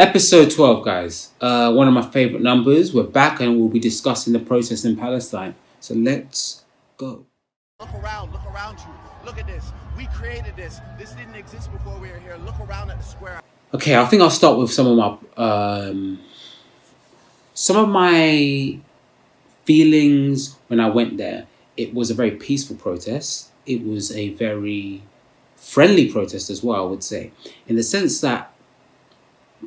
Episode 12, guys. One of my favorite numbers. We're back and we'll be discussing the protests in Palestine. So let's go. Look around you. Look at this. We created this. This didn't exist before we were here. Look around at the square. Okay, I think I'll start with some of my feelings when I went there. It was a very peaceful protest. It was a very friendly protest as well, I would say, in the sense that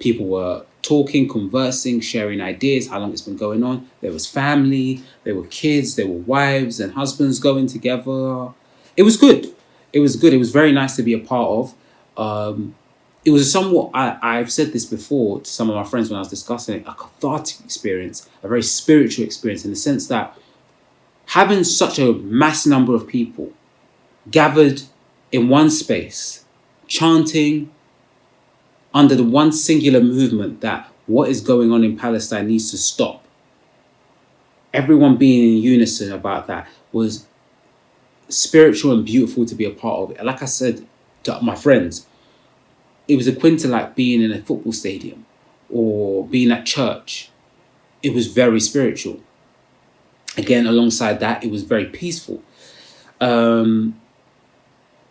people were talking, conversing, sharing ideas, how long it's been going on. There was family, there were kids, there were wives and husbands going together. It was good. It was good. It was very nice to be a part of. It was somewhat, I've said this before to some of my friends when I was discussing it, a cathartic experience, a very spiritual experience, in the sense that having such a mass number of people gathered in one space, chanting under the one singular movement that what is going on in Palestine needs to stop. Everyone being in unison about that was spiritual and beautiful to be a part of it. Like I said to my friends, it was akin to like being in a football stadium or being at church. It was very spiritual. Again, alongside that, it was very peaceful. Not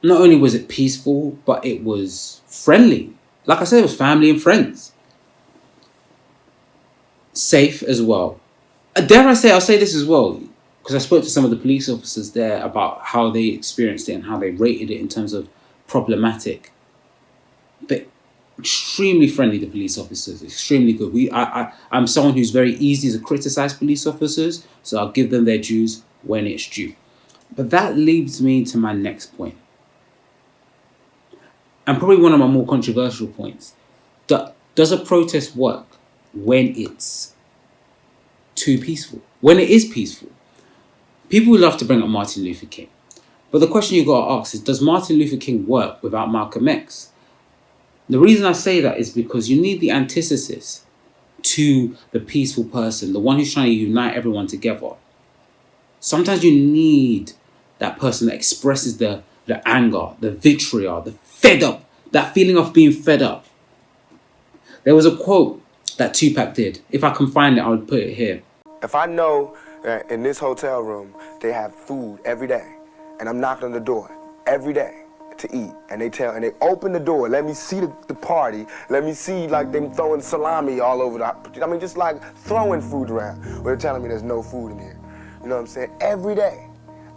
only was it peaceful, but it was friendly. Like I said, it was family and friends. Safe as well. Dare I say, I'll say this as well, because I spoke to some of the police officers there about how they experienced it and how they rated it in terms of problematic. But extremely friendly, the police officers, extremely good. I'm someone who's very easy to criticize police officers, so I'll give them their dues when it's due. But that leads me to my next point. And probably one of my more controversial points. Does a protest work when it's too peaceful? When it is peaceful? People love to bring up Martin Luther King. But the question you got to ask is, does Martin Luther King work without Malcolm X? The reason I say that is because you need the antithesis to the peaceful person, the one who's trying to unite everyone together. Sometimes you need that person that expresses the anger, the vitriol, the fed up, that feeling of being fed up. There was a quote that Tupac did. If I can find it, I would put it here. If I know that in this hotel room they have food every day, and I'm knocking on the door every day to eat, and they open the door, let me see the party, let me see like them throwing salami all over just like throwing food around, but they're telling me there's no food in here. You know what I'm saying? Every day,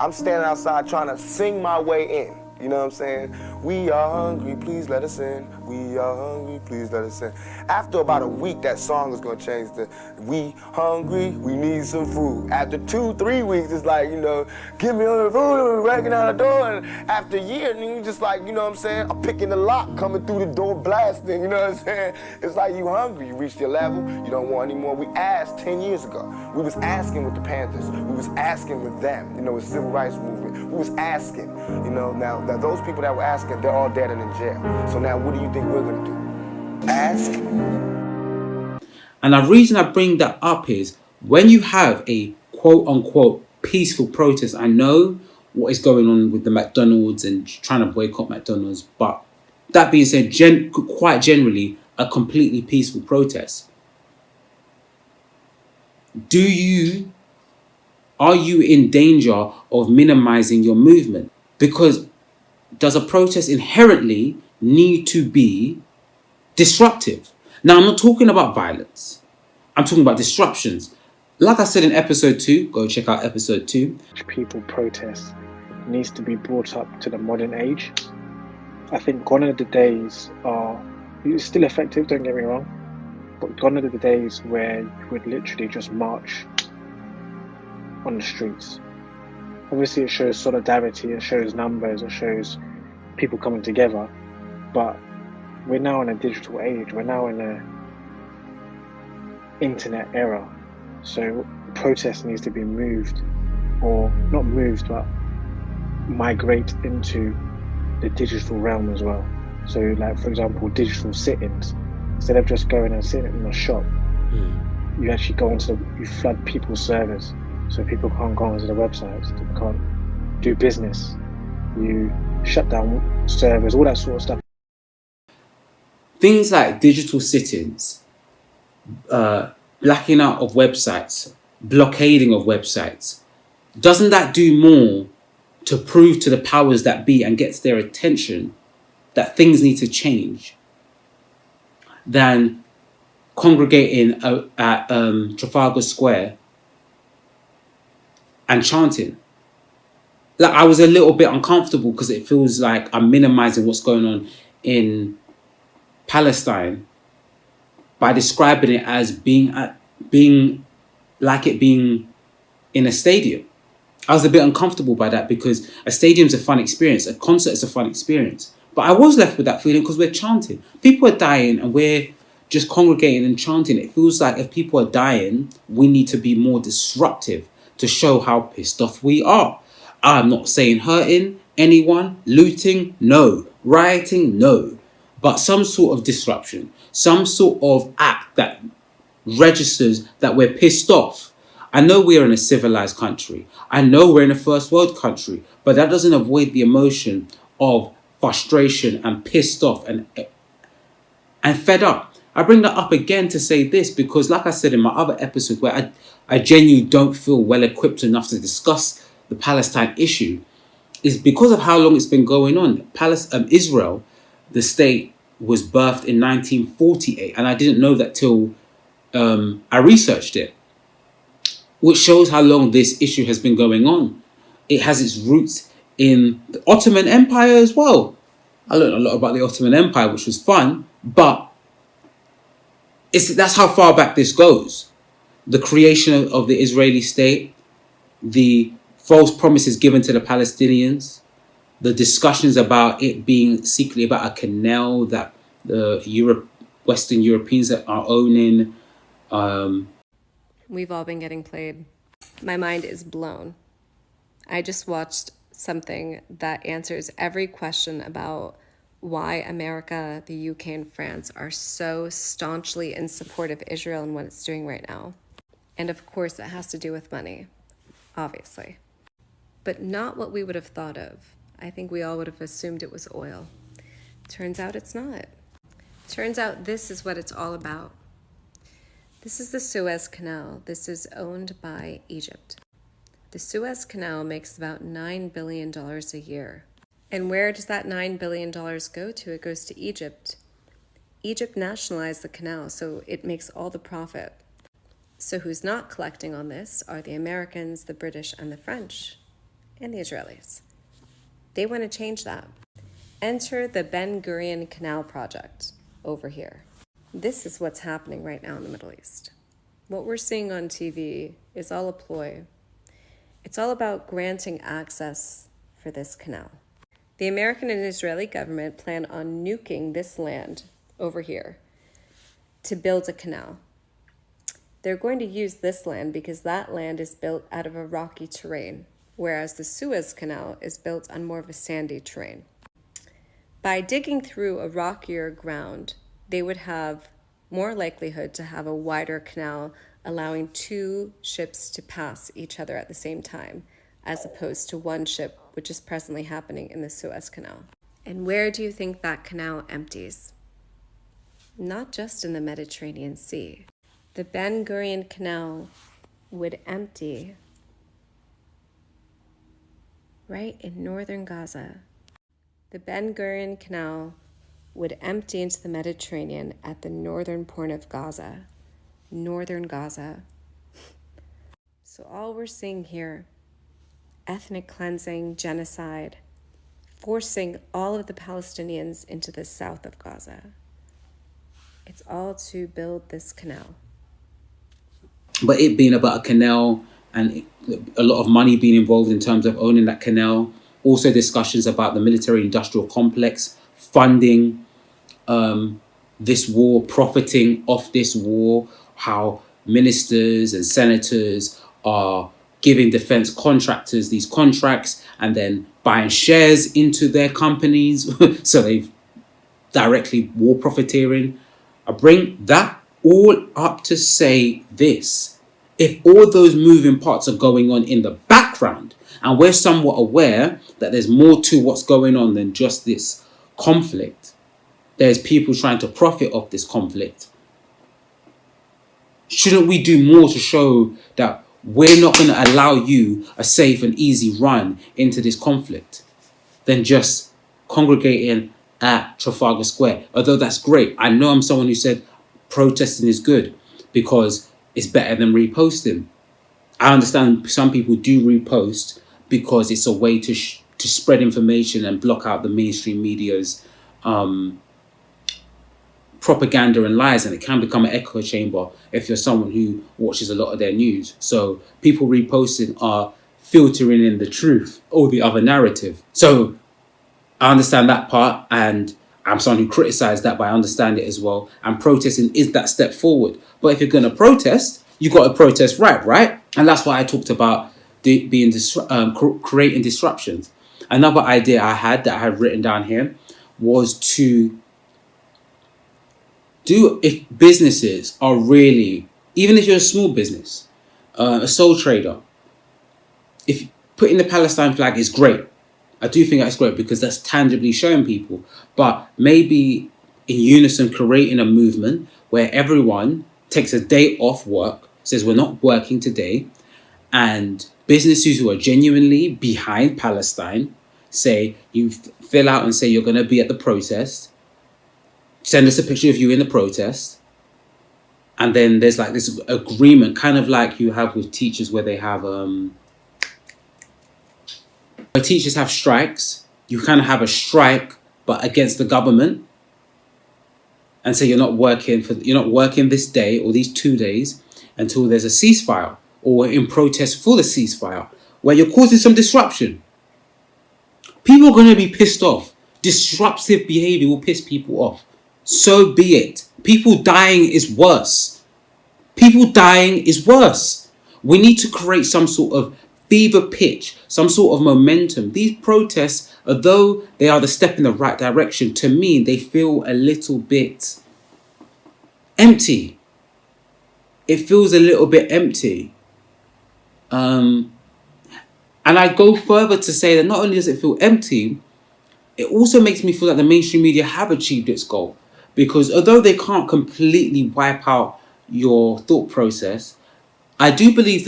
I'm standing outside trying to sing my way in. You know what I'm saying? We are hungry, please let us in. We are hungry, please let us in. After about a week, that song is going to change to, we hungry, we need some food. After 2-3 weeks, it's like, give me all the food, and breaking out the door. And after a year, you just like, you know what I'm saying? I'm picking the lock, coming through the door, blasting, you know what I'm saying? It's like you hungry, you reached your level, you don't want any more. We asked 10 years ago. We was asking with the Panthers. We was asking with them, with civil rights movement. We was asking, now those people that were asking, they're all dead and in jail. So now what do you think we're going to do? Ask? And the reason I bring that up is when you have a quote-unquote peaceful protest, I know what is going on with the McDonald's and trying to boycott McDonald's, but that being said, quite generally, a completely peaceful protest. Are you in danger of minimizing your movement? Because does a protest inherently need to be disruptive? Now, I'm not talking about violence. I'm talking about disruptions. Like I said in episode 2, go check out episode 2. People protest needs to be brought up to the modern age. I think gone are the days it's still effective, don't get me wrong, but gone are the days where you would literally just march on the streets. Obviously it shows solidarity, it shows numbers, it shows people coming together, but we're now in a digital age, we're now in a internet era, so protest needs to be moved, or not moved, but migrate into the digital realm as well. So like, for example, digital sit-ins, instead of just going and sitting in a shop, you actually go you flood people's servers, so people can't go onto the websites, they can't do business, you shut down servers, all that sort of stuff. things like digital sit-ins, blacking out of websites, blockading of websites, doesn't that do more to prove to the powers that be and gets their attention that things need to change than congregating at Trafalgar Square and chanting? Like, I was a little bit uncomfortable because it feels like I'm minimizing what's going on in Palestine by describing it as being like it being in a stadium. I was a bit uncomfortable by that because a stadium's a fun experience, a concert is a fun experience. But I was left with that feeling because we're chanting. People are dying and we're just congregating and chanting. It feels like if people are dying, we need to be more disruptive to show how pissed off we are. I'm not saying hurting anyone, looting, no. Rioting, no. But some sort of disruption, some sort of act that registers that we're pissed off. I know we are in a civilized country. I know we're in a first world country, but that doesn't avoid the emotion of frustration and pissed off and fed up. I bring that up again to say this because, like I said in my other episode, where I genuinely don't feel well equipped enough to discuss the Palestine issue, is because of how long it's been going on. Israel, the state, was birthed in 1948, and I didn't know that till I researched it, which shows how long this issue has been going on. It has its roots in the Ottoman Empire as well. I learned a lot about the Ottoman Empire, which was fun, but that's how far back this goes. The creation of the Israeli state, the false promises given to the Palestinians, the discussions about it being secretly about a canal that the Western Europeans are owning. We've all been getting played. My mind is blown. I just watched something that answers every question about why America, the UK, and France are so staunchly in support of Israel and what it's doing right now. And of course, it has to do with money, obviously. But not what we would have thought of. I think we all would have assumed it was oil. Turns out it's not. Turns out this is what it's all about. This is the Suez Canal. This is owned by Egypt. The Suez Canal makes about $9 billion a year. And where does that $9 billion go to? It goes to Egypt. Egypt nationalized the canal, so it makes all the profit. So who's not collecting on this are the Americans, the British, and the French, and the Israelis. They want to change that. Enter the Ben Gurion Canal Project over here. This is what's happening right now in the Middle East. What we're seeing on TV is all a ploy. It's all about granting access for this canal. The American and Israeli government plan on nuking this land over here to build a canal. They're going to use this land because that land is built out of a rocky terrain, whereas the Suez Canal is built on more of a sandy terrain. By digging through a rockier ground, they would have more likelihood to have a wider canal, allowing two ships to pass each other at the same time, as opposed to one ship, which is presently happening in the Suez Canal. And where do you think that canal empties? Not just in the Mediterranean Sea. The Ben Gurion Canal would empty right in northern Gaza. The Ben Gurion Canal would empty into the Mediterranean at the northern point of Gaza. Northern Gaza. So all we're seeing here, ethnic cleansing, genocide, forcing all of the Palestinians into the south of Gaza. It's all to build this canal. But it being about a canal and a lot of money being involved in terms of owning that canal, also discussions about the military-industrial complex, funding this war, profiting off this war, how ministers and senators are giving defense contractors these contracts and then buying shares into their companies. So they've directly war profiteering. I bring that all up to say this. If all those moving parts are going on in the background and we're somewhat aware that there's more to what's going on than just this conflict, there's people trying to profit off this conflict. Shouldn't we do more to show that we're not going to allow you a safe and easy run into this conflict than just congregating at Trafalgar Square? Although that's great. I know I'm someone who said protesting is good because it's better than reposting. I understand some people do repost because it's a way to spread information and block out the mainstream media's propaganda and lies, and it can become an echo chamber if you're someone who watches a lot of their news. So people reposting are filtering in the truth or the other narrative. So I understand that part, and I'm someone who criticized that, but I understand it as well. And protesting is that step forward. But if you're going to protest, you got to protest right? And that's why I talked about creating disruptions. Another idea I had that I had written down here was to do, if businesses are really, even if you're a small business, a sole trader, if putting the Palestine flag is great. I do think that's great because that's tangibly showing people. But maybe in unison creating a movement where everyone takes a day off work, says we're not working today, and businesses who are genuinely behind Palestine say, you fill out and say you're going to be at the protest, send us a picture of you in the protest, and then there's like this agreement, kind of like you have with teachers where they have where teachers have strikes. You kind of have a strike but against the government, and say you're not working this day or these 2 days until there's a ceasefire, or in protest for the ceasefire, where you're causing some disruption. People are going to be pissed off. Disruptive behavior will piss people off. So be it. People dying is worse. People dying is worse. We need to create some sort of fever pitch, some sort of momentum. These protests, although they are the step in the right direction, to me, they feel a little bit empty. It feels a little bit empty. And I go further to say that not only does it feel empty, it also makes me feel that the mainstream media have achieved its goal. Because although they can't completely wipe out your thought process, I do believe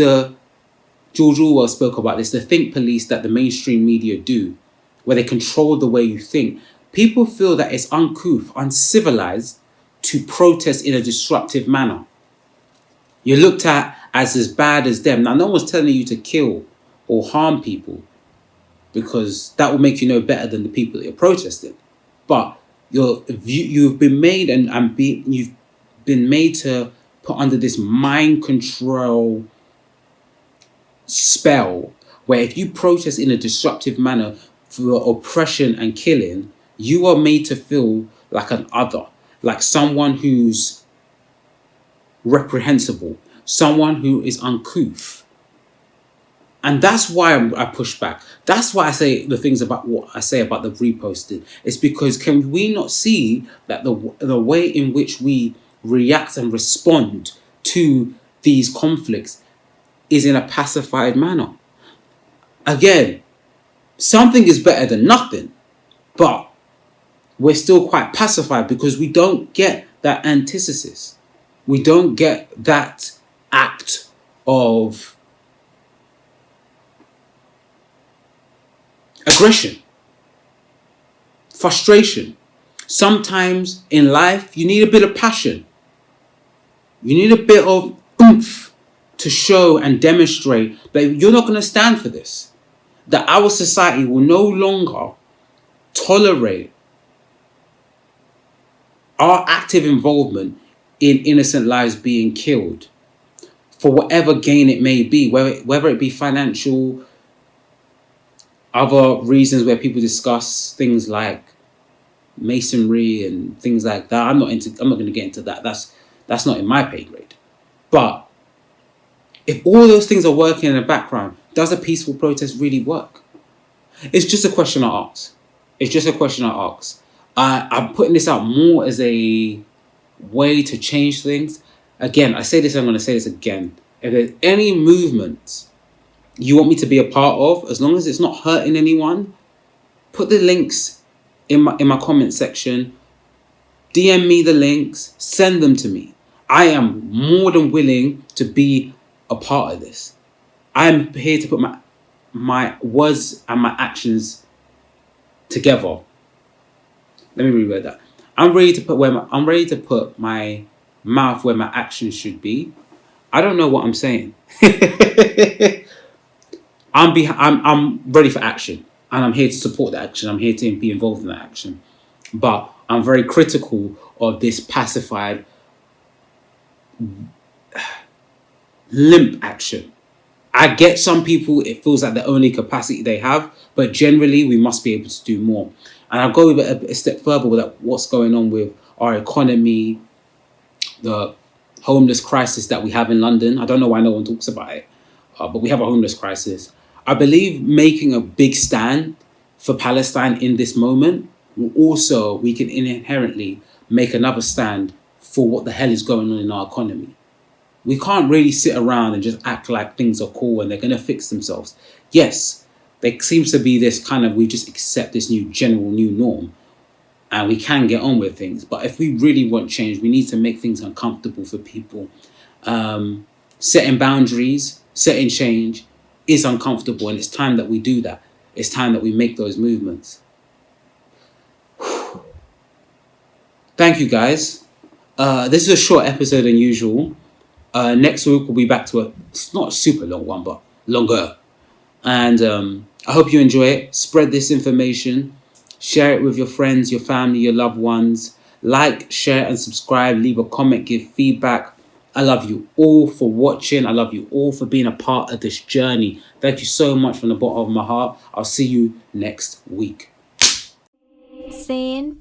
George Orwell spoke about this, the think police that the mainstream media do, where they control the way you think. People feel that it's uncouth, uncivilized to protest in a disruptive manner. You're looked at as bad as them. Now, no one's telling you to kill or harm people, because that will make you no better than the people that you're protesting. But you've been made you've been made to put under this mind control spell, where if you protest in a disruptive manner for oppression and killing, you are made to feel like an other, like someone who's reprehensible, someone who is uncouth. And that's why I push back. That's why I say the things about what I say about the reposting. It's because can we not see that the way in which we react and respond to these conflicts is in a pacified manner? Again, something is better than nothing, but we're still quite pacified because we don't get that antithesis. We don't get that act of aggression, frustration. Sometimes in life, you need a bit of passion. You need a bit of oomph to show and demonstrate that you're not going to stand for this. That our society will no longer tolerate our active involvement in innocent lives being killed for whatever gain it may be, whether it be financial, other reasons where people discuss things like masonry and things like that. I'm not going to get into that. That's not in my pay grade. But if all those things are working in the background, does a peaceful protest really work? It's just a question I ask. I'm putting this out more as a way to change things. Again, I say this, I'm going to say this again. If there's any movement you want me to be a part of, as long as it's not hurting anyone, put the links in my comment section. DM me the links, send them to me. I am more than willing to be a part of this. I'm here to put my words and my actions together. Let me reword that. I'm ready to put my mouth where my actions should be. I don't know what I'm saying. I'm ready for action, and I'm here to support the action. I'm here to be involved in that action. But I'm very critical of this pacified, limp action. I get some people, it feels like the only capacity they have, but generally we must be able to do more. And I'll go a step further with what's going on with our economy, the homeless crisis that we have in London. I don't know why no one talks about it, but we have a homeless crisis. I believe making a big stand for Palestine in this moment will also, we can inherently make another stand for what the hell is going on in our economy. We can't really sit around and just act like things are cool and they're going to fix themselves. Yes, there seems to be this kind of, we just accept this new general new norm and we can get on with things. But if we really want change, we need to make things uncomfortable for people. Setting boundaries, setting change is uncomfortable, and it's time that we do that. It's time that we make those movements. Thank you, guys. This is a short episode than usual. Next week we'll be back to it's not a super long one, but longer. And I hope you enjoy it. Spread this information. Share it with your friends, your family, your loved ones. Like, share, and subscribe. Leave a comment, give feedback. I love you all for watching. I love you all for being a part of this journey. Thank you so much from the bottom of my heart. I'll see you next week. Saying